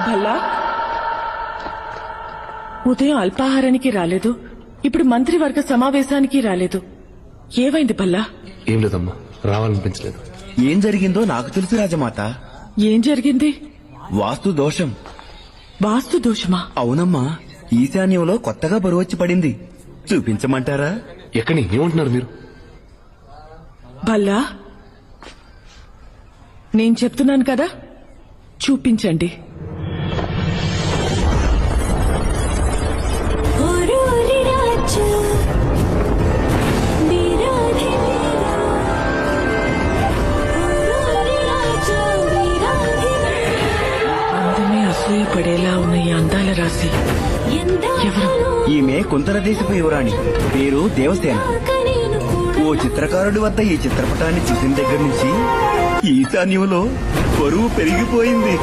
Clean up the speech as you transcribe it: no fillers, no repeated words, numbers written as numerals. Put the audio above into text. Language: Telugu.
భల్లా ఉదయం అల్పాహారానికి రాలేదు, ఇప్పుడు మంత్రివర్గ సమావేశానికి రాలేదు. ఏమైంది భల్లా? ఏం లేదమ్మా, రావాలనిపించలేదు. ఏం జరిగిందో నాకు తెలుసు రాజమాత. ఏం జరిగింది? వాస్తు దోషం. వాస్తు దోషమా? అవునమ్మా, ఈశాన్యంలో కొత్తగా బరువు వచ్చి పడింది. చూపించమంటారా? ఎక్కడి ఏమంటున్నారు మీరు? భల్లా నేను చెప్తున్నాను కదా, చూపించండి. అందమే అసూయపడేలా ఉన్న ఈ అందాల రాశి ఎవరు? ఈమె కుంతల దేశపు యువరాణి, పేరు దేవసేన. ఓ చిత్రకారుడి వద్ద ఈ చిత్రపటాన్ని చూసిన దగ్గర నుంచి ఈశాన్యంలో బరువు పెరిగిపోయింది.